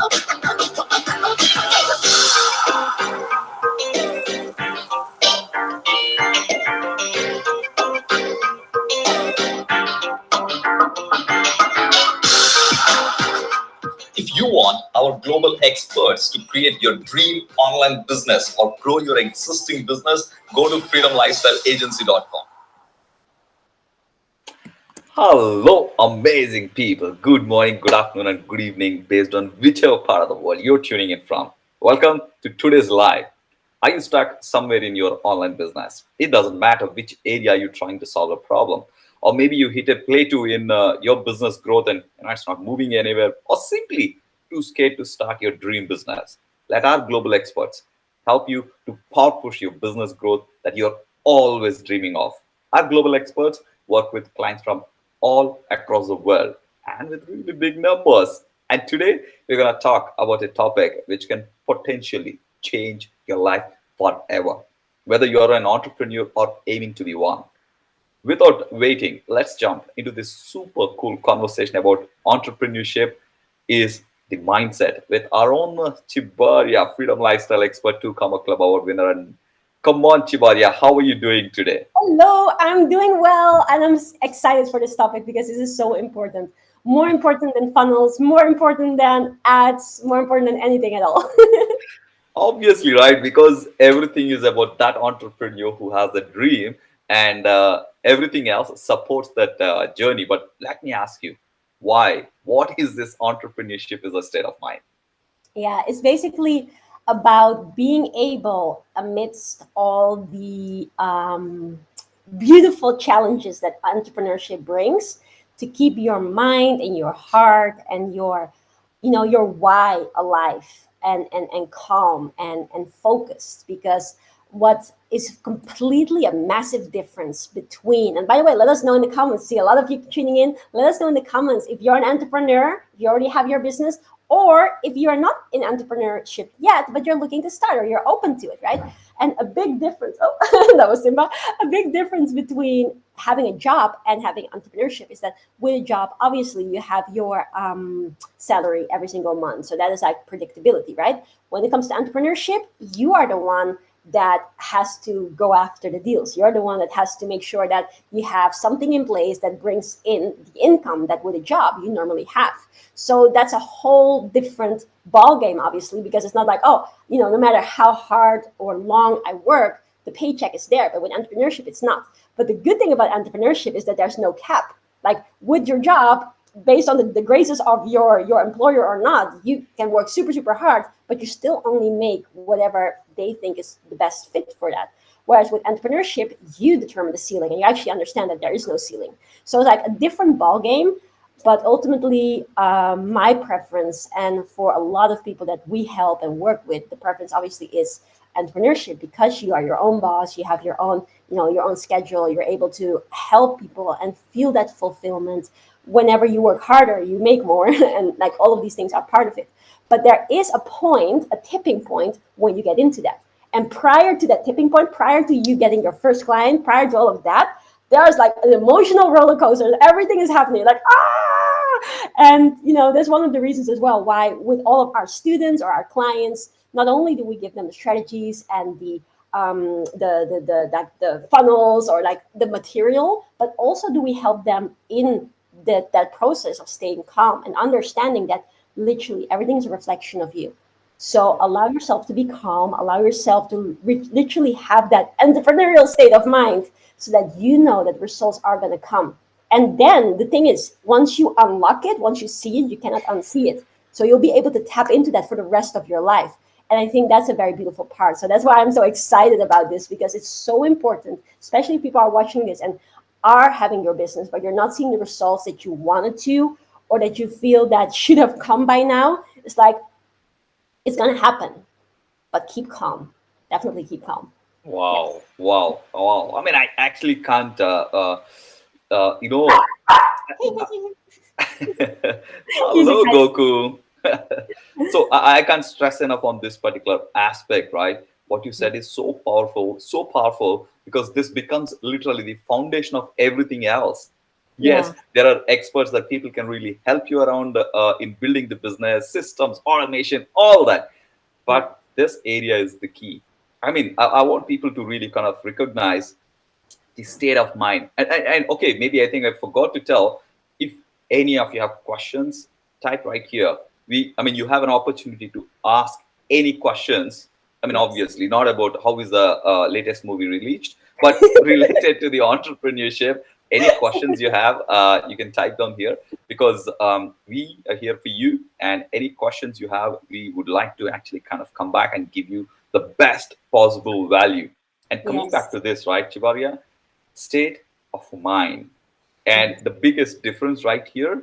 If you want our global experts to create your dream online business or grow your existing business, go to freedomlifestyleagency.com. Hello, amazing people. Good morning, good afternoon, and good evening, based on whichever part of the world you're tuning in from. Welcome to today's live. Are you stuck somewhere in your online business? It doesn't matter which area you're trying to solve a problem. Or maybe you hit a plateau in your business growth and it's not moving anywhere, or simply too scared to start your dream business. Let our global experts help you to power push your business growth that you're always dreaming of. Our global experts work with clients from all across the world and with really big numbers. And today we're going to talk about a topic which can potentially change your life forever, whether you're an entrepreneur or aiming to be one. Without waiting, let's jump into this super cool conversation about entrepreneurship is the mindset with our own Tjibaria, freedom lifestyle expert, to Comma Club Award winner. And come on, Tjibaria, how are you doing today? Hello, I'm doing well, and I'm excited for this topic because this is so important. More important than funnels, more important than ads, more important than anything at all. Obviously, right? Because everything is about that entrepreneur who has a dream, and everything else supports that journey. But let me ask you, why? What is this entrepreneurship is a state of mind? Yeah, it's basically about being able, amidst all the beautiful challenges that entrepreneurship brings, to keep your mind and your heart and your why alive and calm and focused. Because what is completely a massive difference between, and by the way, let us know in the comments, see a lot of you tuning in, let us know in the comments if you're an entrepreneur, if you already have your business, or if you're not in entrepreneurship yet but you're looking to start or you're open to it, right? And a big difference, oh that was Simba, a big difference between having a job and having entrepreneurship is that with a job, obviously you have your salary every single month, so that is like predictability, right? When it comes to entrepreneurship, you are the one that has to go after the deals. You're the one that has to make sure that you have something in place that brings in the income that with a job you normally have. So that's a whole different ball game, obviously, because it's not like, oh, no matter how hard or long I work, the paycheck is there. But with entrepreneurship, it's not. But the good thing about entrepreneurship is that there's no cap. Like with your job, based on the graces of your employer or not, you can work super, super hard, but you still only make whatever they think is the best fit for that. Whereas with entrepreneurship, you determine the ceiling and you actually understand that there is no ceiling. So it's like a different ball game. But ultimately, my preference, and for a lot of people that we help and work with, the preference obviously is entrepreneurship, because you are your own boss, you have your own schedule, you're able to help people and feel that fulfillment. Whenever you work harder, you make more, and like all of these things are part of it. But there is a point, a tipping point, when you get into that. And prior to that tipping point, prior to you getting your first client, prior to all of that, there's like an emotional roller coaster. Everything is happening, like and that's one of the reasons as well why with all of our students or our clients, not only do we give them the strategies and the funnels or like the material, but also do we help them in that process of staying calm and understanding that literally everything is a reflection of you. So allow yourself to be calm, allow yourself to literally have that entrepreneurial state of mind, so that you know that results are going to come. And then the thing is, once you unlock it, once you see it, you cannot unsee it. So you'll be able to tap into that for the rest of your life. And I think that's a very beautiful part. So that's why I'm so excited about this, because it's so important, especially if people are watching this and are having your business, but you're not seeing the results that you wanted to, or that you feel that should have come by now. It's like, it's going to happen, but keep calm. Definitely keep calm. Wow, Yes. wow, wow. I mean, I actually can't, you know, He's hello, excited. Goku. So I can't stress enough on this particular aspect, right? What you said is so powerful, because this becomes literally the foundation of everything else. Yes, Yeah. there are experts that people can really help you around in building the business systems, automation, all that. Yeah. But this area is the key. I mean, I want people to really kind of recognize the state of mind. And okay, maybe I think I forgot to tell, if any of you have questions, type right here. I mean, you have an opportunity to ask any questions. I mean, Yes. obviously, not about how is the latest movie released, but related to the entrepreneurship. Any questions you have, you can type down here, because we are here for you. And any questions you have, we would like to actually kind of come back and give you the best possible value. And coming back Yes. to this, right, Chibaria, state of mind. And Mhm. the biggest difference right here,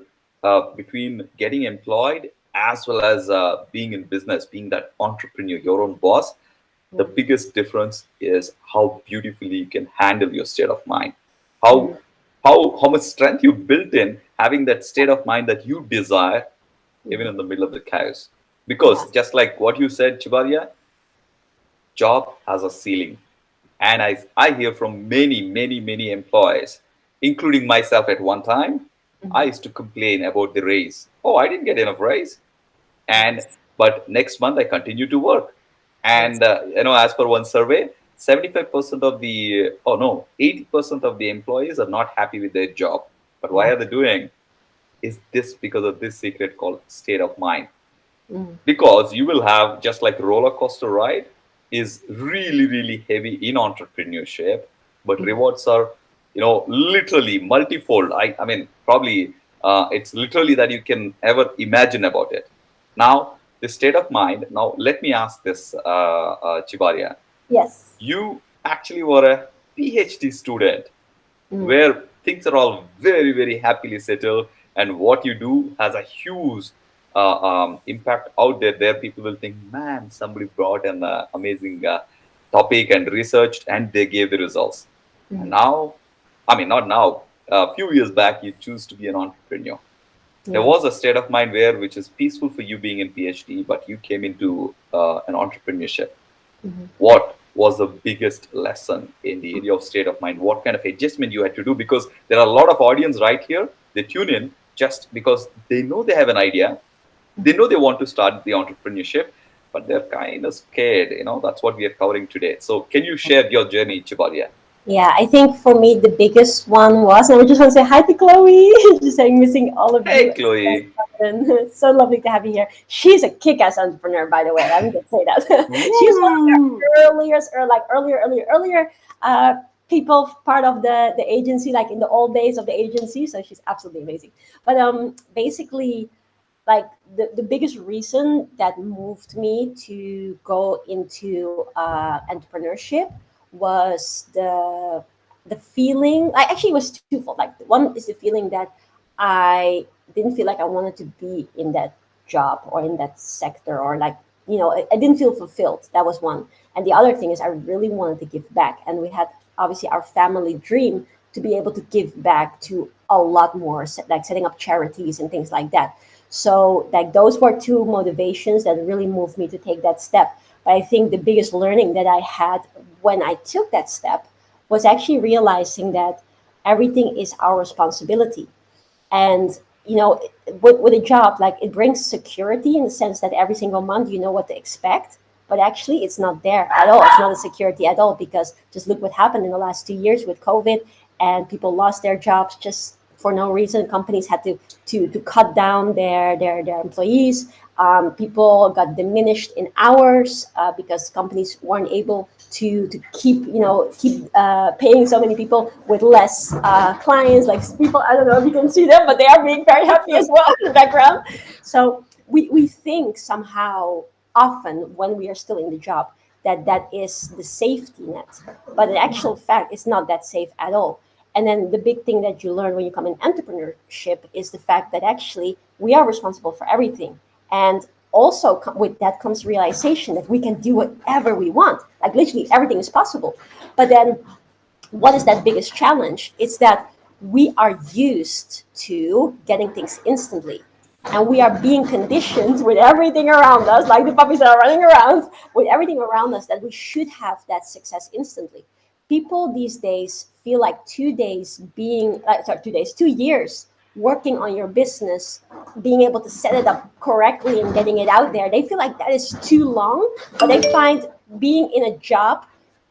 between getting employed as well as being in business, being that entrepreneur, your own boss, the Mhm. biggest difference is how beautifully you can handle your state of mind. Mhm. How how much strength you built in having that state of mind that you desire, even Mhm. in the middle of the chaos. Yeah. Because just like what you said, Chibaria, job has a ceiling. And I hear from many employees, including myself at one time, I Mhm. used to complain about the raise. Oh, I didn't get enough raise. And Yes. but next month I continue to work. Yes. And as per one survey, 75% of the, oh no, 80% of the employees are not happy with their job. But why Yeah. are they doing? Is this because of this secret called state of mind? Mhm. Because you will have, just like roller coaster ride is really heavy in entrepreneurship, but Mhm. rewards are, literally multifold. I mean, probably it's literally that you can ever imagine about it. Now the state of mind, now let me ask this, Chibaria, Yes. you actually were a PhD student Mhm. where things are all very happily settled, and what you do has a huge impact out there. There people will think, man, somebody brought an amazing topic and researched and they gave the results. And Mhm. now, I mean, not now, a few years back, you choose to be an entrepreneur. There Yeah. was a state of mind where which is peaceful for you being in PhD, but you came into an entrepreneurship. Mhm. What was the biggest lesson in the area of state of mind? What kind of adjustment you had to do? Because there are a lot of audience right here, they tune in just because they know they have an idea, they know they want to start the entrepreneurship, but they're kind of scared. That's what we are covering today. So can you share your journey, Chibalia? Yeah, I think for me the biggest one was, and I just want to say hi to Chloe. Just saying, missing all of you. Hey, Chloe. And it's so lovely to have you here. She's a kick-ass entrepreneur, by the way. I'm gonna say that. She's one of Woo! the earliest, or like earlier uh, people part of the agency, like in the old days of the agency. So she's absolutely amazing. But basically, like the biggest reason that moved me to go into entrepreneurship was the feeling. Like, actually, it was twofold. Like, one is the feeling that I didn't feel like I wanted to be in that job or in that sector, or like, I didn't feel fulfilled. That was one. And the other thing is I really wanted to give back, and we had obviously our family dream to be able to give back to a lot more, like setting up charities and things like that. So, like, those were two motivations that really moved me to take that step. But I think the biggest learning that I had when I took that step was actually realizing that everything is our responsibility. And with a job, like, it brings security in the sense that every single month you know what to expect. But actually it's not there at all. It's not a security at all, because just look what happened in the last 2 years with COVID, and people lost their jobs just for no reason. Companies had to cut down their employees. People got diminished in hours, because companies weren't able to keep paying so many people with less clients. Like, people, I don't know if you can see them, but they are being very happy as well in the background. So we think somehow, often when we are still in the job, that is the safety net, but in actual fact it's not that safe at all. And then the big thing that you learn when you come in entrepreneurship is the fact that actually we are responsible for everything. And also with that comes realization that we can do whatever we want. Like, literally everything is possible. But then, what is that biggest challenge? It's that we are used to getting things instantly. And we are being conditioned with everything around us, like the puppies that are running around, with everything around us, that we should have that success instantly. people these days feel like 2 days being, sorry, 2 days, 2 years working on your business, being able to set it up correctly and getting it out there, they feel like that is too long. But they find being in a job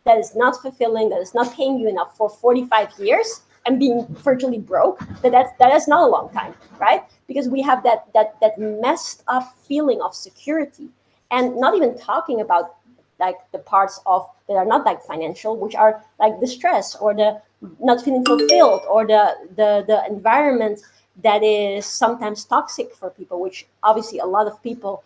that is not fulfilling, that is not paying you enough for 45 years and being virtually broke, that is not a long time, right? Because we have that messed up feeling of security. And not even talking about like the parts of that are not like financial, which are like the stress or the not feeling fulfilled, or the environment that is sometimes toxic for people, which obviously a lot of people,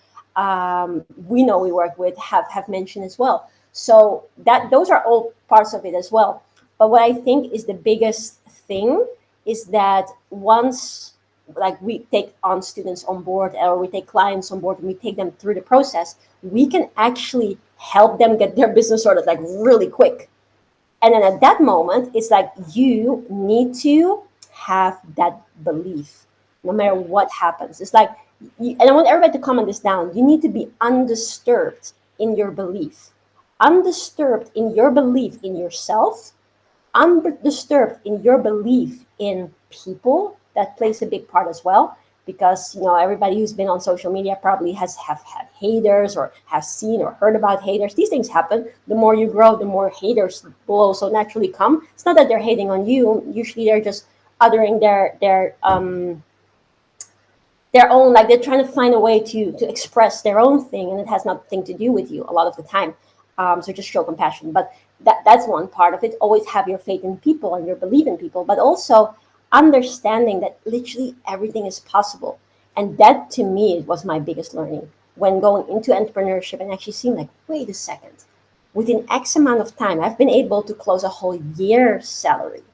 we know we work with, have mentioned as well. So that those are all parts of it as well. But what I think is the biggest thing is that once like we take on students on board, or we take clients on board, and we take them through the process, we can actually help them get their business sorted like really quick. And then at that moment, it's like you need to have that belief no matter what happens. It's like, and I want everybody to comment this down. You need to be undisturbed in your belief, undisturbed in your belief in yourself, undisturbed in your belief in people. That plays a big part as well, because everybody who's been on social media probably have had haters, or has seen or heard about haters. These things happen. The more you grow, the more haters will also naturally come. It's not that they're hating on you. Usually they're just uttering their own, like they're trying to find a way to express their own thing, and it has nothing to do with you a lot of the time. So just show compassion. But that's one part of it. Always have your faith in people and your belief in people, but also understanding that literally everything is possible. And that to me was my biggest learning when going into entrepreneurship, and actually seeing like, wait a second, within X amount of time, I've been able to close a whole year's salary.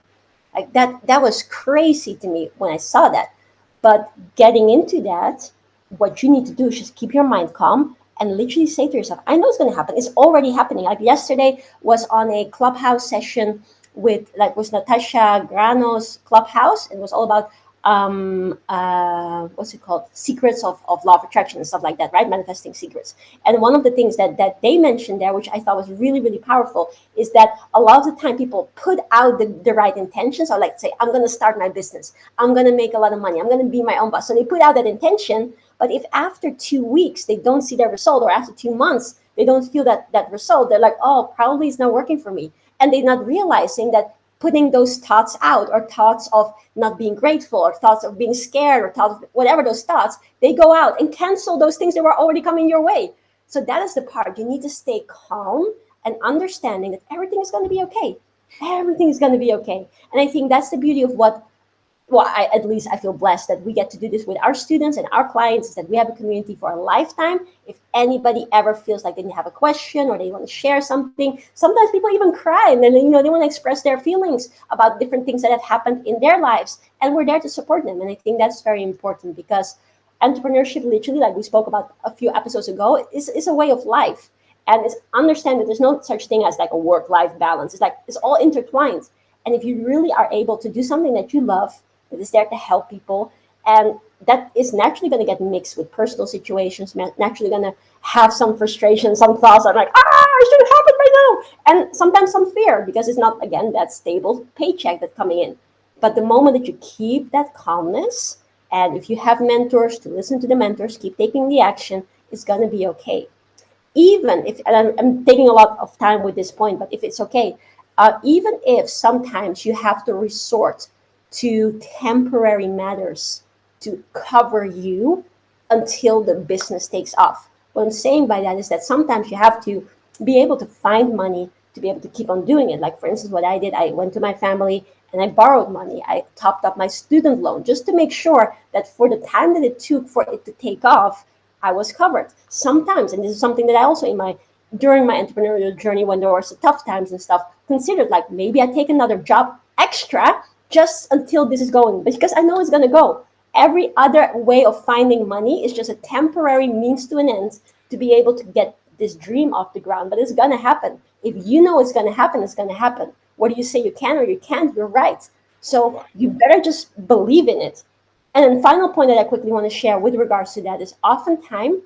Like that was crazy to me when I saw that. But getting into that, what you need to do is just keep your mind calm and literally say to yourself, I know it's going to happen. It's already happening. Like yesterday was on a clubhouse session with Natasha Grano's clubhouse. It was all about what's it called? Secrets of law of attraction and stuff like that, right? Manifesting secrets. And one of the things that they mentioned there, which I thought was really, really powerful, is that a lot of the time people put out the right intentions, or like say, I'm going to start my business. I'm going to make a lot of money. I'm going to be my own boss. So they put out that intention. But if after 2 weeks they don't see their result, or after 2 months they don't feel that result, they're like, oh, probably it's not working for me. And they're not realizing that putting those thoughts out, or thoughts of not being grateful, or thoughts of being scared, or thoughts of whatever those thoughts, they go out and cancel those things that were already coming your way. So that is the part. You need to stay calm and understanding that everything is going to be okay. Everything is going to be okay. And I think that's the beauty of what, well, at least I feel blessed that we get to do this with our students and our clients, is that we have a community for a lifetime. If anybody ever feels like they have a question, or they want to share something, sometimes people even cry, and then they want to express their feelings about different things that have happened in their lives, and we're there to support them. And I think that's very important, because entrepreneurship, literally, like we spoke about a few episodes ago, is a way of life. And it's understand that there's no such thing as like a work-life balance. It's like it's all intertwined. And if you really are able to do something that you love, that is there to help people, and that is naturally going to get mixed with personal situations, naturally going to have some frustration, some thoughts are like, I should have it right now, and sometimes some fear, because it's not, again, that stable paycheck that's coming in. But the moment that you keep that calmness, and if you have mentors, to listen to the mentors, keep taking the action, it's going to be okay. Even if, and I'm taking a lot of time with this point, but if it's okay, even if sometimes you have to resort to temporary matters to cover you until the business takes off. What I'm saying by that is that sometimes you have to be able to find money to be able to keep on doing it. Like, for instance, what I did, I went to my family and I borrowed money. I topped up my student loan just to make sure that for the time that it took for it to take off, I was covered. Sometimes, and this is something that I also during my entrepreneurial journey, when there were some tough times and stuff, considered like maybe I take another job extra just until this is going, because I know it's going to go. Every other way of finding money is just a temporary means to an end to be able to get this dream off the ground. But it's going to happen. If you know it's going to happen, it's going to happen. Whether you say you can or you can't, you're right. So you better just believe in it. And then final point that I quickly want to share with regards to that is, oftentimes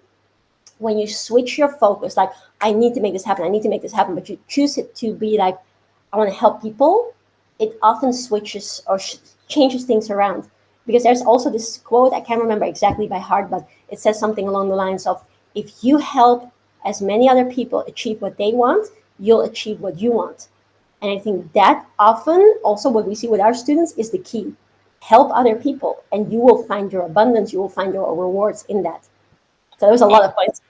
when you switch your focus, like, I need to make this happen, I need to make this happen, but you choose it to be like, I want to help people, it often switches or changes things around. Because there's also this quote, I can't remember exactly by heart, but it says something along the lines of, if you help as many other people achieve what they want, you'll achieve what you want. And I think that often also what we see with our students is the key. Help other people, and you will find your abundance, you will find your rewards in that. So there's a lot of points.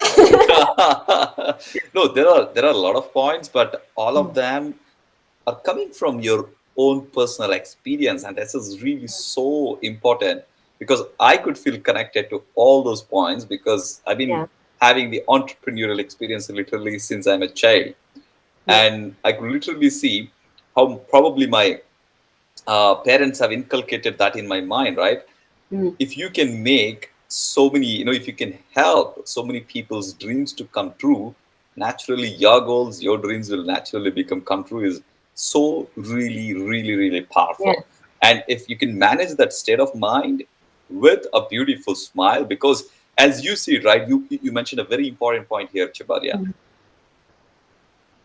No, there are a lot of points, but all of them are coming from your own personal experience, and this is really so important because I could feel connected to all those points because I've been Yeah, having the entrepreneurial experience literally since I'm a child, yeah, and I could literally see how probably my parents have inculcated that in my mind, right? mm, If you can make so many, if you can help so many people's dreams to come true, naturally your goals, your dreams will naturally become come true is so really, really, really yeah, powerful. And if you can manage that state of mind with a beautiful smile, because as you see, right, you mentioned a very important point here, Chibaria, mm,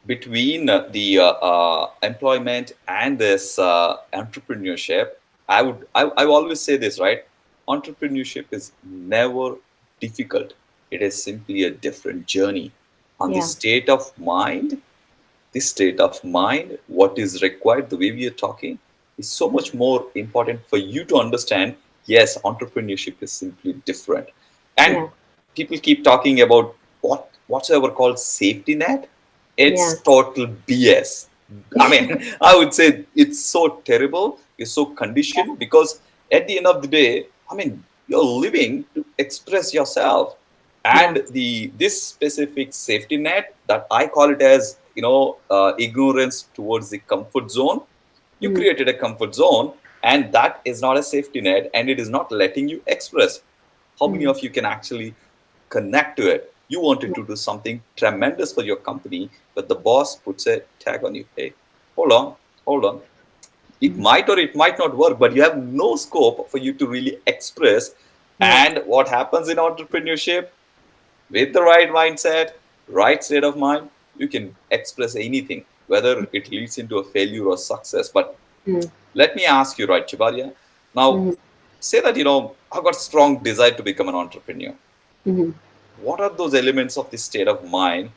between the employment and this entrepreneurship. I always say this, right? Entrepreneurship is never difficult. It is simply a different journey. On yeah, this state of mind, what is required, the way we are talking, is so much more important for you to understand. Yes, entrepreneurship is simply different. And yeah, people keep talking about whatsoever called safety net. yeah, It's total BS. I mean, I would say it's so terrible, it's so conditioned because at the end of the day, I mean, you're living to express yourself, yeah, and the this specific safety net, that I call it as ignorance towards the comfort zone. You mm, created a comfort zone, and that is not a safety net, and it is not letting you express. How many mm, of you can actually connect to it? You wanted yeah, to do something tremendous for your company, but the boss puts a tag on you. Hey, hold on, hold on. It mm, might or it might not work, but you have no scope for you to really express. yeah, And what happens in entrepreneurship? With the right mindset, right state of mind, you can express anything, whether it leads into a failure or success. But mm, let me ask you, right, Chibaria? Now, mm, say that, I've got strong desire to become an entrepreneur. mm, What are those elements of the state of mind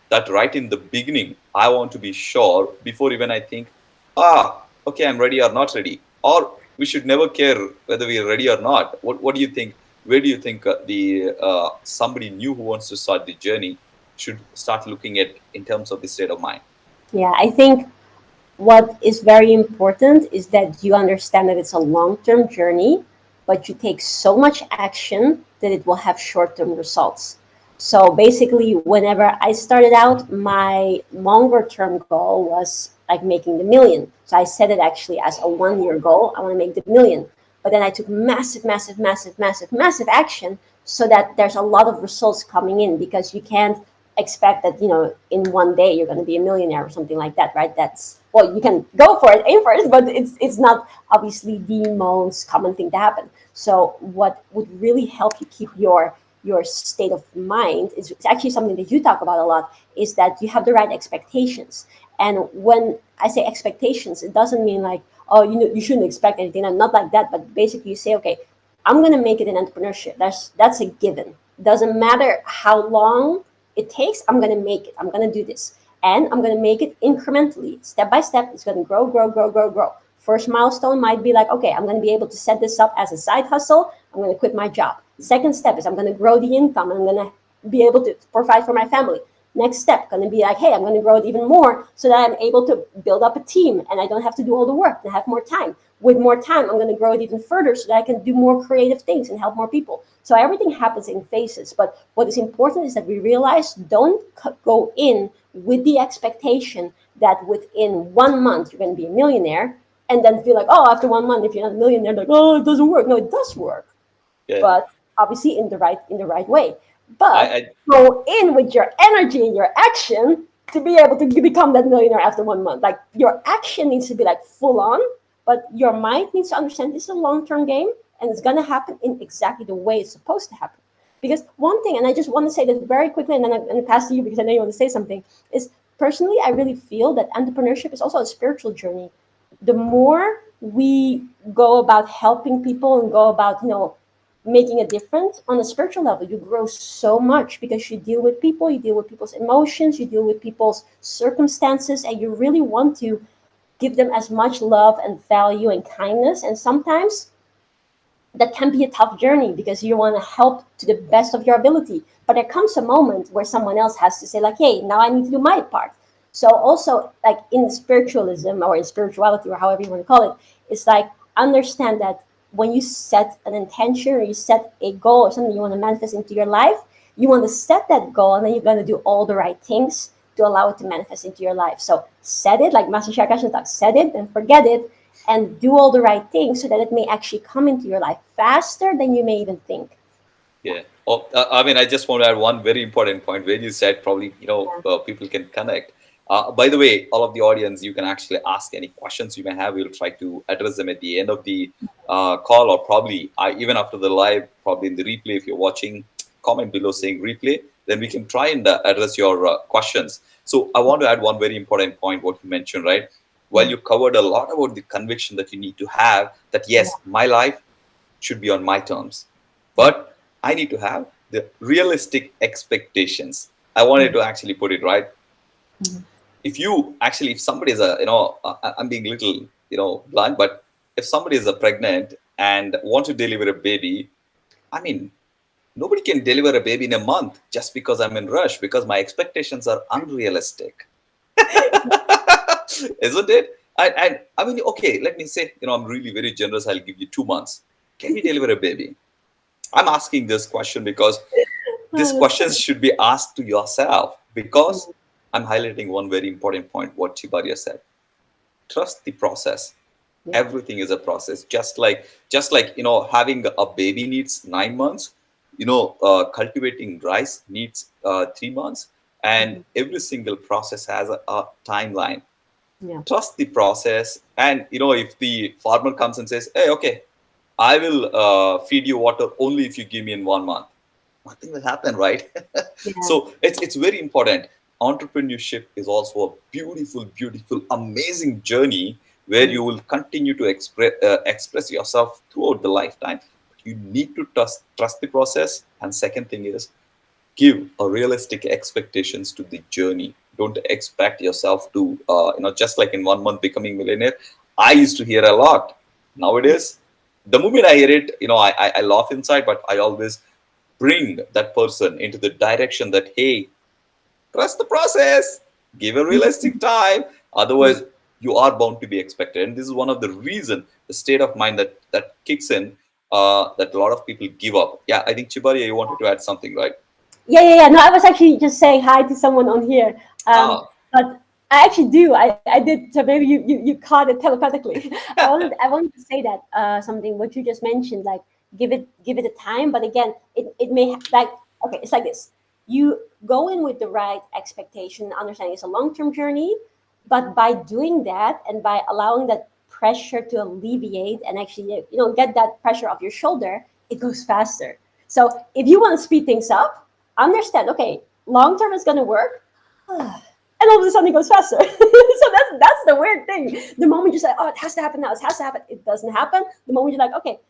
that right in the beginning, I want to be sure before even I think, okay, I'm ready or not ready? Or we should never care whether we are ready or not. What do you think? Where do you think the somebody new who wants to start the journey should start looking at in terms of the state of mind? yeah. I think what is very important is that you understand that it's a long-term journey, but you take so much action that it will have short-term results. So basically, whenever I started out, my longer-term goal was like making the million. So I set it actually as a one-year goal. I want to make the million. But then I took massive, massive, massive, massive, massive action so that there's a lot of results coming in, because you can't expect that in one day you're going to be a millionaire or something like that, right? That's, well, you can go for it, aim for it, but it's not obviously the most common thing to happen. So what would really help you keep your state of mind is, it's actually something that you talk about a lot, is that you have the right expectations. And when I say expectations, it doesn't mean like, oh, you shouldn't expect anything, and not like that, but basically you say, okay, I'm going to make it in entrepreneurship. That's a given. Doesn't matter how long it takes. I'm going to make it. I'm going to do this, and I'm going to make it incrementally, step by step. It's going to grow, grow, grow, grow, grow. First milestone might be like, okay, I'm going to be able to set this up as a side hustle. I'm going to quit my job. Second step is I'm going to grow the income, and I'm going to be able to provide for my family. Next step going to be like, hey, I'm going to grow it even more so that I'm able to build up a team and I don't have to do all the work and have more time. With more time, I'm going to grow it even further so that I can do more creative things and help more people. So everything happens in phases. But what is important is that we realize, don't go in with the expectation that within 1 month you're going to be a millionaire, and then feel like, oh, after 1 month, if you're not a millionaire, like, oh, it doesn't work. No, it does work, Yeah, but obviously in the right way. I, But I go in with your energy and your action to be able to become that millionaire after 1 month. Like, your action needs to be like full on, but your mind needs to understand this is a long-term game, and it's going to happen in exactly the way it's supposed to happen. Because one thing, and I just want to say this very quickly, and then I'm going to pass to you because I know you want to say something, is personally, I really feel that entrepreneurship is also a spiritual journey. The more we go about helping people and go about, making a difference on a spiritual level, you grow so much because you deal with people, you deal with people's emotions, you deal with people's circumstances, and you really want to give them as much love and value and kindness. And sometimes that can be a tough journey because you want to help to the best of your ability. But there comes a moment where someone else has to say, like, hey, now I need to do my part. So also, like in spiritualism or in spirituality or however you want to call it, it's like understand that when you set an intention or you set a goal or something you want to manifest into your life, you want to set that goal and then you're going to do all the right things to allow it to manifest into your life. So set it, like Master Shakash talks, set it and forget it, and do all the right things so that it may actually come into your life faster than you may even think. Yeah. Yeah. Oh, I mean, I just want to add one very important point where you said probably, Yeah. people can connect. By the way, all of the audience, you can actually ask any questions you may have. We'll try to address them at the end of the call, or probably even after the live, probably in the replay. If you're watching, comment below saying replay, then we can try and address your questions. So I want to add one very important point, what you mentioned, right? While Yeah. you covered a lot about the conviction that you need to have that, Yeah. yes, my life should be on my terms. Yeah. But I need to have the realistic expectations. I wanted Mm. to actually put it right. Mhm. If you actually, if somebody is a, I'm being little, blunt, but if somebody is a pregnant and want to deliver a baby, I mean, nobody can deliver a baby in a month just because I'm in rush because my expectations are unrealistic. Isn't it? I mean, okay, let me say, I'm really very generous. I'll give you 2 months. Can you deliver a baby? I'm asking this question because these Oh, that's questions funny. should be asked to yourself, because Mm. I'm highlighting one very important point, what Tjibaria said. Trust the process. Yeah. Everything is a process. Just like having a baby needs 9 months, cultivating rice needs 3 months, and Mhm. every single process has a timeline. Yeah. Trust the process. And if the farmer comes and says, hey, okay, I will feed you water only if you give me in 1 month, nothing will happen, right? Yeah. So it's very important. Entrepreneurship is also a beautiful, beautiful, amazing journey where Mm. you will continue to express yourself throughout the lifetime. But you need to trust the process. And second thing is, give a realistic expectations to the journey. Don't expect yourself to just like in 1 month becoming millionaire. I used to hear a lot. Nowadays, the moment I hear it, I laugh inside, but I always bring that person into the direction that, hey, trust the process, give a realistic time, Yeah. otherwise you are bound to be expected. And this is one of the reason, the state of mind that kicks in, that a lot of people give up. Yeah, I think Tjibaria, you wanted to add something, right? Yeah. No, I was actually just saying hi to someone on here. Ah, But I actually do. I did. So maybe you caught it telepathically. I wanted to say that something what you just mentioned, like give it a time. But again, it may like okay, it's like this. You go in with the right expectation, understanding it's a long term journey, but by doing that and by allowing that pressure to alleviate and actually get that pressure off your shoulder, it goes faster. So if you want to speed things up, understand, okay, long term is going to work. And all of a sudden it goes faster. So that's the weird thing. The moment you say, oh, it has to happen now, it has to happen, it doesn't happen. The moment you're like, okay,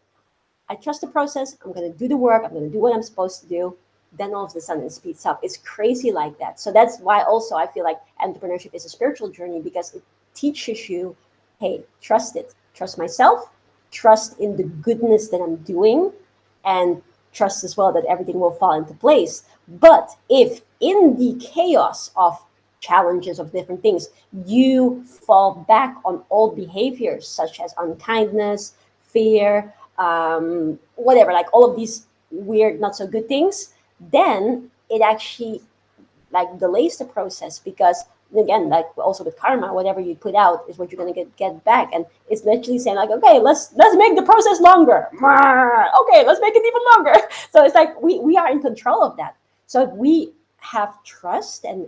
I trust the process, I'm going to do the work, I'm going to do what I'm supposed to do, then all of a sudden it speeds up. It's crazy like that. So that's why also I feel like entrepreneurship is a spiritual journey because it teaches you, hey, trust it, trust myself, trust in the goodness that I'm doing, and trust as well that everything will fall into place. But if in the chaos of challenges of different things, you fall back on old behaviors such as unkindness, fear, whatever, like all of these weird, not so good things, then it actually like delays the process because again, like also with karma, whatever you put out is what you're gonna get back, and it's literally saying like, okay, let's make the process longer. Okay, let's make it even longer. So it's like we are in control of that. So if we have trust and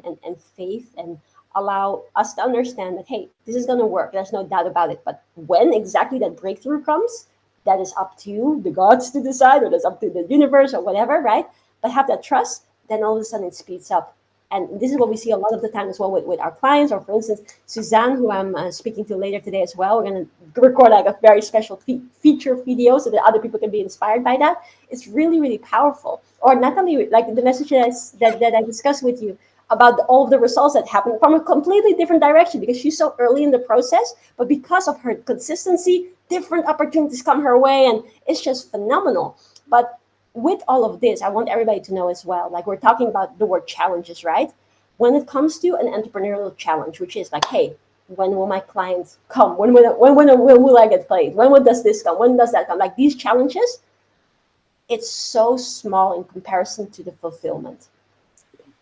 faith and allow us to understand that hey, this is gonna work. There's no doubt about it. But when exactly that breakthrough comes, that is up to the gods to decide, or that's up to the universe or whatever, right? But have that trust, then all of a sudden it speeds up And this is what we see a lot of the time as well with our clients, or for instance, Suzanne, who I'm speaking to later today as well. We're going to record like a very special feature video so that other people can be inspired by that. It's really, really powerful. Or Natalie, like the message that I discussed with you about all of the results that happen from a completely different direction, because she's so early in the process, but because of her consistency, different opportunities come her way, and it's just phenomenal. But with all of this, I want everybody to know as well, like we're talking about the word challenges, right? When it comes to an entrepreneurial challenge, which is like, hey, when will my clients come? When will I get paid? When does this come? When does that come? Like these challenges, it's so small in comparison to the fulfillment,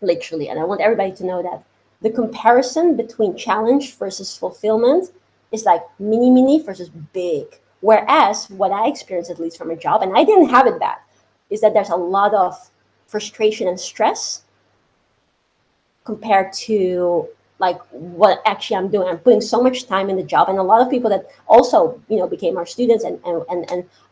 literally. And I want everybody to know that the comparison between challenge versus fulfillment is like mini mini versus big. Whereas what I experienced, at least from a job, and I didn't have it bad, is that there's a lot of frustration and stress compared to like what actually I'm doing. I'm putting so much time in the job, and a lot of people that also became our students and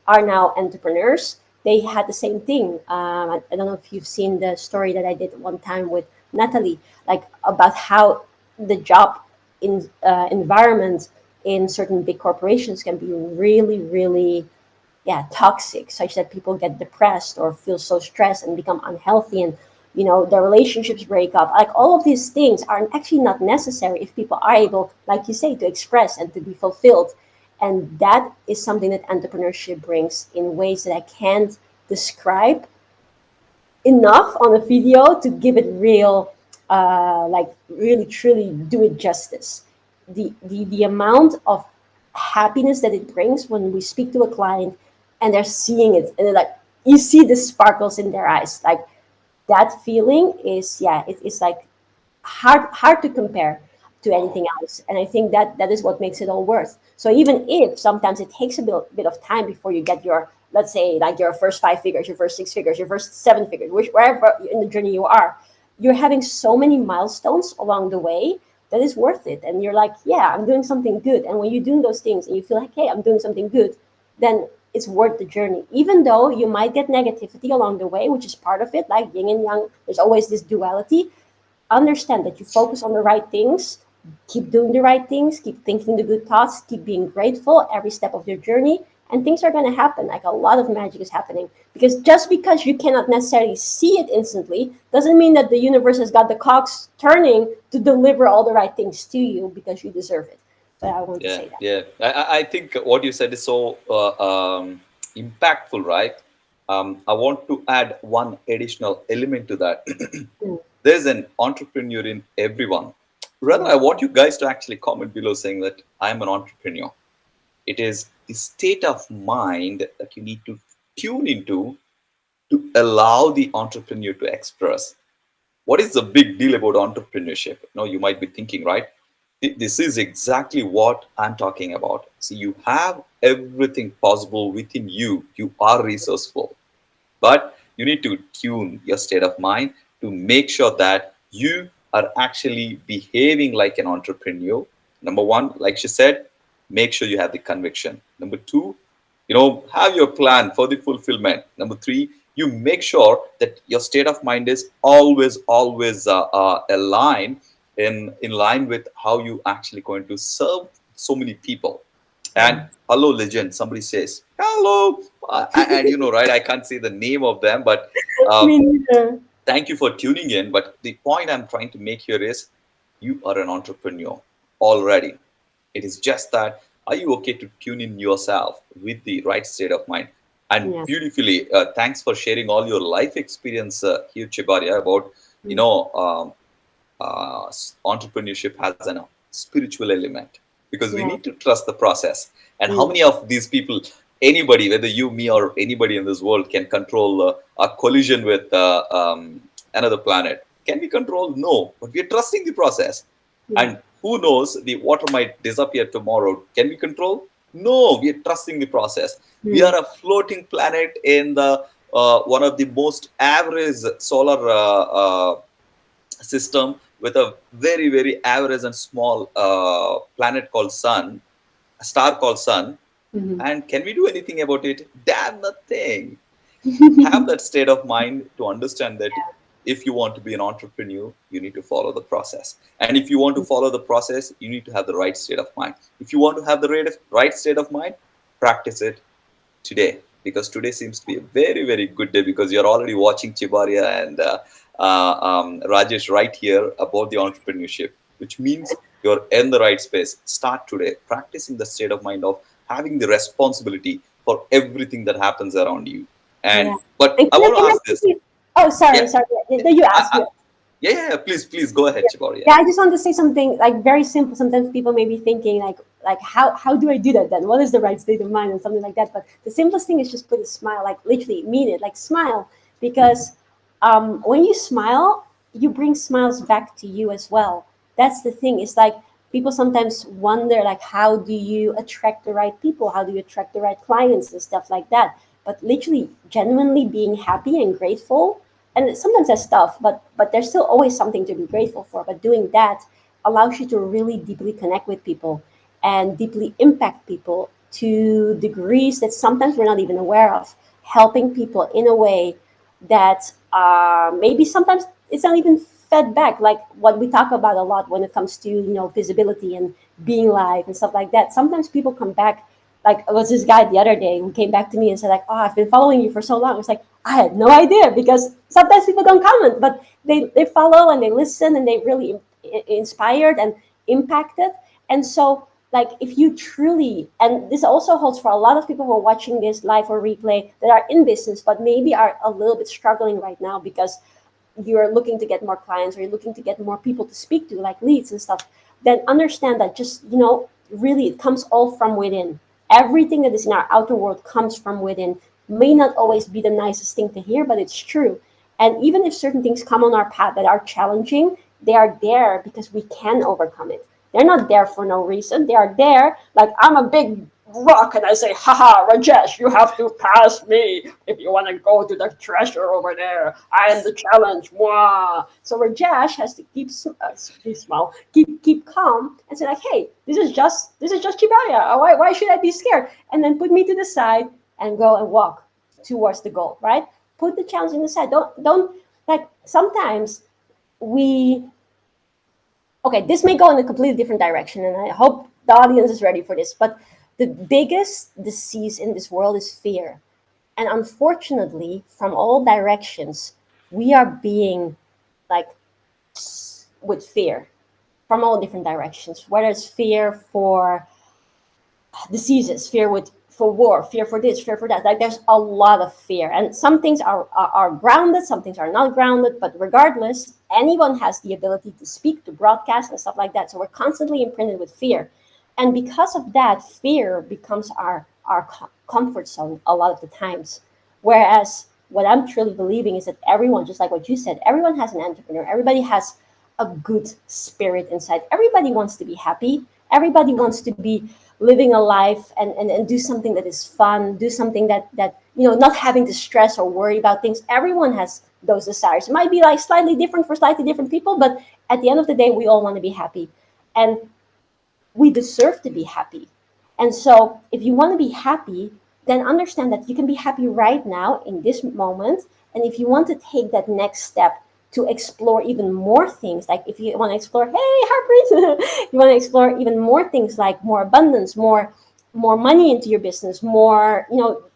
are now entrepreneurs. They had the same thing. I don't know if you've seen the story that I did one time with Natalie, like about how the job environment in certain big corporations can be really, really, yeah, toxic, such that people get depressed or feel so stressed and become unhealthy, and their relationships break up. Like all of these things are actually not necessary if people are able, like you say, to express and to be fulfilled. And that is something that entrepreneurship brings in ways that I can't describe enough on a video to give it real, like really truly do it justice. The amount of happiness that it brings when we speak to a client and they're seeing it, and they're like, you see the sparkles in their eyes, like that feeling is, yeah, it's like hard to compare to Wow. anything else. And I think that is what makes it all worth. So even if sometimes it takes a bit of time before you get your, let's say, like your first 5 figures, your first 6 figures, your first 7 figures, wherever in the journey you are, you're having so many milestones along the way that is worth it. And you're like, yeah, I'm doing something good. And when you're doing those things and you feel like, hey, I'm doing something good, then it's worth the journey. Even though you might get negativity along the way, which is part of it, like yin and yang, there's always this duality. Understand that you focus on the right things, keep doing the right things, keep thinking the good thoughts, keep being grateful every step of your journey, and things are going to happen. Like a lot of magic is happening, because just because you cannot necessarily see it instantly doesn't mean that the universe has got the clocks turning to deliver all the right things to you because you deserve it. So I want to Yeah, say that. yeah. I think what you said is so impactful, right? I want to add one additional element to that. Mm, There's an entrepreneur in everyone. Rather, yeah, I want you guys to actually comment below saying that I'm an entrepreneur. It is the state of mind that you need to tune into to allow the entrepreneur to express. What is the big deal about entrepreneurship? You might be thinking, right? This is exactly what I'm talking about. See, you have everything possible within you. You are resourceful, but you need to tune your state of mind to make sure that you are actually behaving like an entrepreneur. Number one, like she said, make sure you have the conviction. Number two, have your plan for the fulfillment. Number three, you make sure that your state of mind is always aligned in line with how you actually going to serve so many people. yeah. And hello, legend. Somebody says hello, and right? I can't say the name of them, but Me um, neither. thank you for tuning in. But the point I'm trying to make here is, you are an entrepreneur already. It is just that, are you okay to tune in yourself with the right state of mind? And Yeah. beautifully, thanks for sharing all your life experience here, Tjibaria, about you Mm, know entrepreneurship has a spiritual element, because we yeah. need to trust the process. And how Mm, many of these people, anybody, whether you, me, or anybody in this world, can control a collision with another planet? Can we control? No, but we are trusting the process. yeah. And who knows, the water might disappear tomorrow. Can we control? No, we are trusting the process. We Mm, are a floating planet in the one of the most average solar system, with a very average and small planet called sun, a star called sun. mhm. And can we do anything about it? Damn nothing. Have that state of mind to understand that If you want to be an entrepreneur, you need to follow the process. And if you want to follow the process, you need to have the right state of mind. If you want to have the right state of mind, practice it today, because today seems to be a very, very good day, because you're already watching Tjibaria and Rajesh right here about the entrepreneurship, which means you're in the right space. Start today practicing the state of mind of having the responsibility for everything that happens around you. Yeah. And but And I want to ask this. oh, sorry, Yeah, sorry. You I, asked. I, yeah, please go ahead, Chibaria. Yeah, I just want to say something like very simple. Sometimes people may be thinking like how do I do that then? What is the right state of mind and something like that? But the simplest thing is just put a smile, like literally mean it, like smile, because when you smile, you bring smiles back to you as well. That's the thing. It's like people sometimes wonder like how do you attract the right people? How do you attract the right clients and stuff like that? But literally, genuinely being happy and grateful, and sometimes that's tough, but there's still always something to be grateful for. But doing that allows you to really deeply connect with people and deeply impact people to degrees that sometimes we're not even aware of, helping people in a way that maybe sometimes it's not even fed back, like what we talk about a lot when it comes to visibility and being live and stuff like that. Sometimes people come back, like it was this guy the other day who came back to me and said like, oh, I've been following you for so long. It's like I had no idea, because sometimes people don't comment, but they follow and they listen and they really inspired and impacted. And so like if you truly, and this also holds for a lot of people who are watching this live or replay that are in business but maybe are a little bit struggling right now because you're looking to get more clients or you're looking to get more people to speak to, like leads and stuff, then understand that just really it comes all from within. Everything that is in our outer world comes from within. May not always be the nicest thing to hear, but it's true. And even if certain things come on our path that are challenging, they are there because we can overcome it. They're not there for no reason. They are there like I'm a big rock and I say, haha, Rajesh, you have to pass me if you want to go to the treasure over there. I am the challenge. Mwah. So Rajesh has to keep smile, keep calm, and say like, hey, this is just Tjibaria. Why should I be scared? And then put me to the side and go and walk towards the goal. Right? Put the challenge in the side. Don't like sometimes we okay, this may go in a completely different direction, and I hope the audience is ready for this. But the biggest disease in this world is fear. And unfortunately, from all directions, we are being like with fear from all different directions, whether it's fear for diseases, fear with for war, fear for this, fear for that. Like there's a lot of fear, and some things are grounded, some things are not grounded. But regardless, anyone has the ability to speak, to broadcast, and stuff like that. So we're constantly imprinted with fear, and because of that, fear becomes our comfort zone a lot of the times. Whereas what I'm truly believing is that everyone, just like what you said, everyone has an entrepreneur. Everybody has a good spirit inside. Everybody wants to be happy. Everybody wants to be living a life and do something that is fun, do something that not having to stress or worry about things. Everyone has those desires. It might be like slightly different for slightly different people, but at the end of the day, we all want to be happy. And we deserve to be happy. And so, if you want to be happy, then understand that you can be happy right now in this moment. And if you want to take that next step to explore even more things, like if you want to explore, hey, Harpreet, you want to explore even more things like more abundance, more money into your business, more,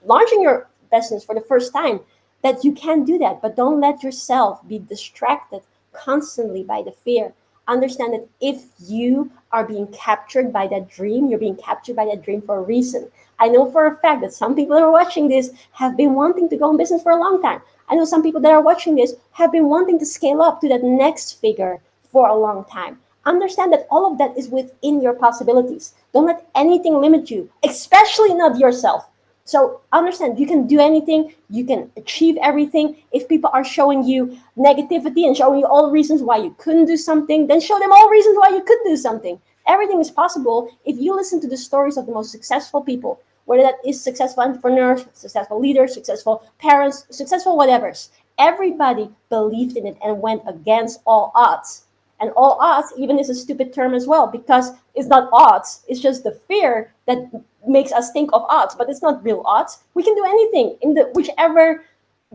launching your business for the first time, that you can do that. But don't let yourself be distracted constantly by the fear. Understand that if you are being captured by that dream, you're being captured by that dream for a reason. I know for a fact that some people that are watching this have been wanting to go in business for a long time. I know some people that are watching this have been wanting to scale up to that next figure for a long time. Understand that all of that is within your possibilities. Don't let anything limit you, especially not yourself. So understand you can do anything, you can achieve everything. If people are showing you negativity and showing you all the reasons why you couldn't do something, then show them all reasons why you could do something. Everything is possible if you listen to the stories of the most successful people, whether that is successful entrepreneurs, successful leaders, successful parents, successful whatevers. Everybody believed in it and went against all odds. And all odds even is a stupid term as well, because it's not odds, it's just the fear that makes us think of odds, but it's not real odds. We can do anything in the whichever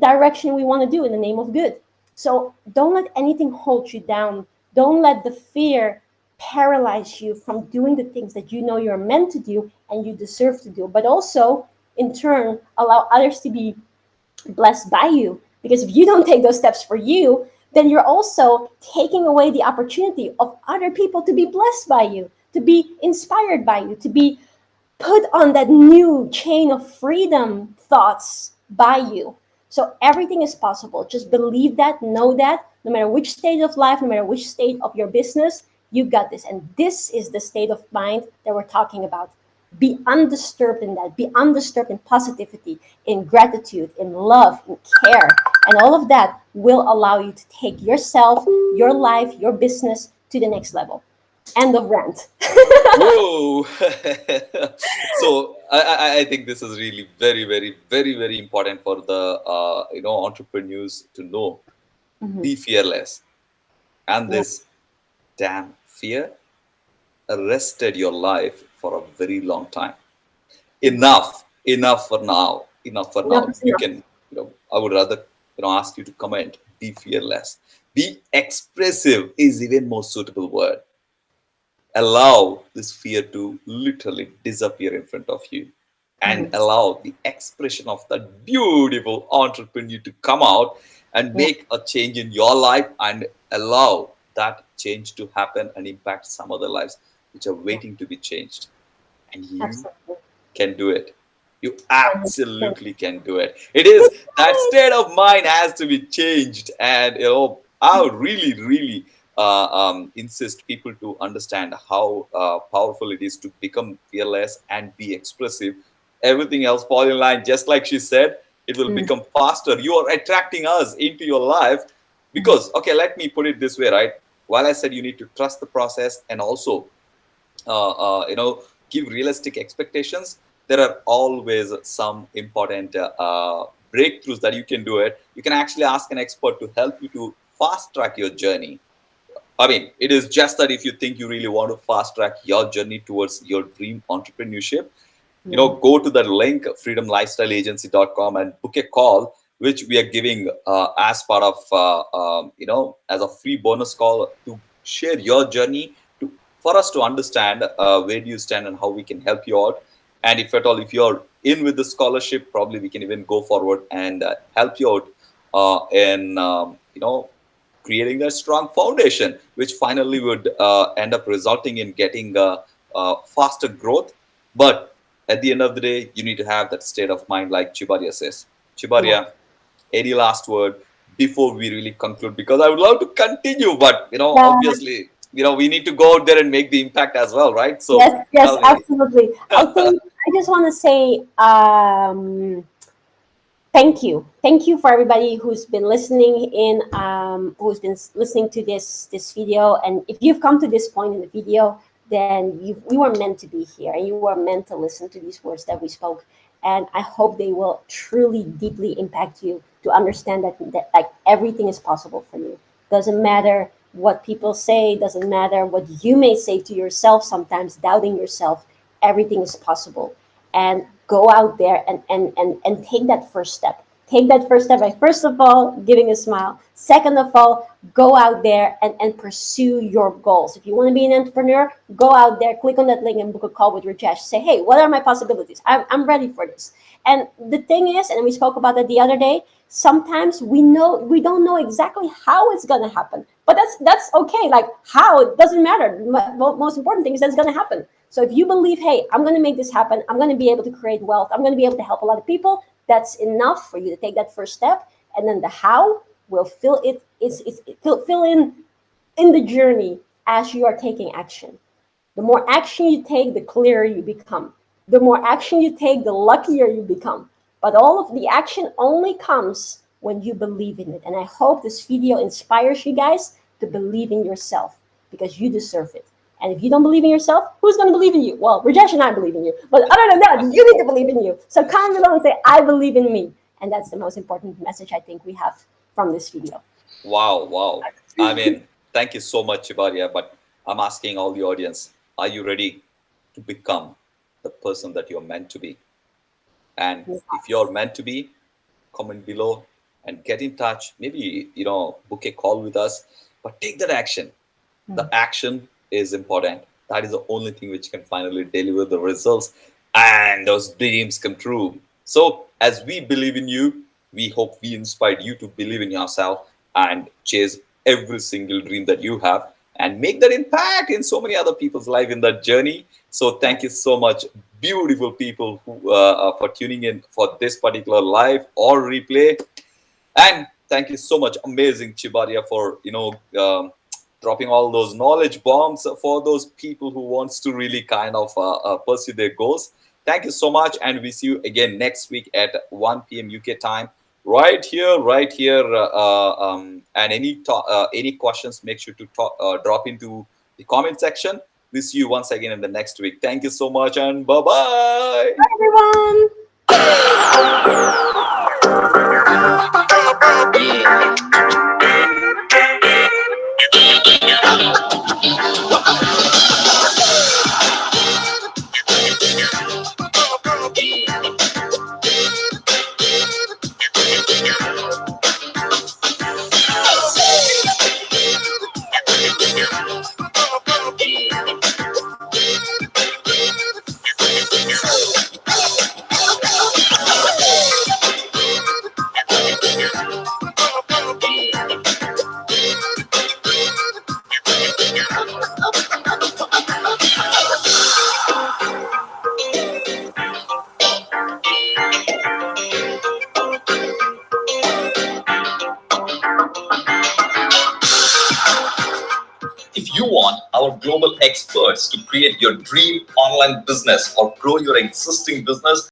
direction we want to do in the name of good. So don't let anything hold you down. Don't let the fear paralyze you from doing the things that you know you're meant to do and you deserve to do. But also, in turn, allow others to be blessed by you. Because if you don't take those steps for you, then you're also taking away the opportunity of other people to be blessed by you, to be inspired by you, to be put on that new chain of freedom thoughts by you. So everything is possible. Just believe that, know that, no matter which stage of life, no matter which stage of your business, you got this. And this is the state of mind that we're talking about. Be undisturbed in that. Be undisturbed in positivity, in gratitude, in love, in care. And all of that will allow you to take yourself, your life, your business to the next level. End of rant. Whoa! So I think this is really very, very, very, very important for the entrepreneurs to know. Mhm. Be fearless, and Yeah. this damn fear arrested your life for a very long time. Enough for now. Enough for Enough now. is You enough. can, I would rather, ask you to comment. Be fearless. Be expressive is even more suitable word. Allow this fear to literally disappear in front of you and Mhm. allow the expression of that beautiful entrepreneur to come out and Yeah, make a change in your life and allow that change to happen and impact some other lives which are yeah, waiting to be changed. And you absolutely. can do it. You 100%. absolutely can do it. It is that state of mind has to be changed, and I would really, really insist people to understand how powerful it is to become fearless and be expressive. Everything else fall in line, just like she said. It will Mm, become faster. You are attracting us into your life mhm, because, okay, let me put it this way, right? While I said you need to trust the process and also uh, uh, you know give realistic expectations, there are always some important breakthroughs that you can do it. You can actually ask an expert to help you to fast track your journey. I mean, it is just that if you think you really want to fast track your journey towards your dream entrepreneurship, yeah, go to the link freedomlifestyleagency.com and book a call, which we are giving as part of as a free bonus call to share your journey, to for us to understand where do you stand and how we can help you out. And if at all, if you're in with the scholarship, probably we can even go forward and help you out in creating a strong foundation, which finally would end up resulting in getting faster growth. But at the end of the day, you need to have that state of mind, like Tjibaria says. yeah. Tjibaria, any last word before we really conclude? Because I would love to continue, but Yeah, obviously, we need to go out there and make the impact as well, right? So yes, yes, tell me. absolutely. I think I just want to say thank you. Thank you for everybody who's been listening in, who's been listening to this video. And if you've come to this point in the video, then you were meant to be here and you were meant to listen to these words that we spoke. And I hope they will truly, deeply impact you to understand that like everything is possible for you. Doesn't matter what people say, doesn't matter what you may say to yourself, sometimes doubting yourself, everything is possible. And go out there and take that first step. Take that first step by, first of all, giving a smile. Second of all, go out there and pursue your goals. If you want to be an entrepreneur, go out there, click on that link and book a call with Rajesh. Say, hey, what are my possibilities? I'm ready for this. And the thing is, and we spoke about that the other day, sometimes we don't know exactly how it's gonna happen. But that's okay. Like how, it doesn't matter. The most important thing is that it's gonna happen. So if you believe, hey, I'm going to make this happen, I'm going to be able to create wealth, I'm going to be able to help a lot of people, that's enough for you to take that first step. And then the how will fill in the journey as you are taking action. The more action you take, the clearer you become. The more action you take, the luckier you become. But all of the action only comes when you believe in it. And I hope this video inspires you guys to believe in yourself because you deserve it. And if you don't believe in yourself, who's going to believe in you? Well, Rajesh and I believe in you. But other than that, you need to believe in you. So comment below and say, I believe in me. And that's the most important message I think we have from this video. Wow, wow. I mean, thank you so much, Tjibaria. But I'm asking all the audience, are you ready to become the person that you're meant to be? And if Yes. you're meant to be, comment below and get in touch. Maybe, book a call with us, but take that action. The Mm. action is important. That is the only thing which can finally deliver the results and those dreams come true. So, as we believe in you, we hope we inspired you to believe in yourself and chase every single dream that you have and make that impact in so many other people's life in that journey. So, thank you so much, beautiful people, who for tuning in for this particular live or replay. And thank you so much, amazing Tjibaria, for dropping all those knowledge bombs for those people who wants to really kind of pursue their goals. Thank you so much, and we see you again next week at 1 p.m. UK time, right here. And any questions, make sure to drop into the comment section. We see you once again in the next week. Thank you so much, and bye bye. Everyone. If you want our global experts to create your dream online business or grow your existing business,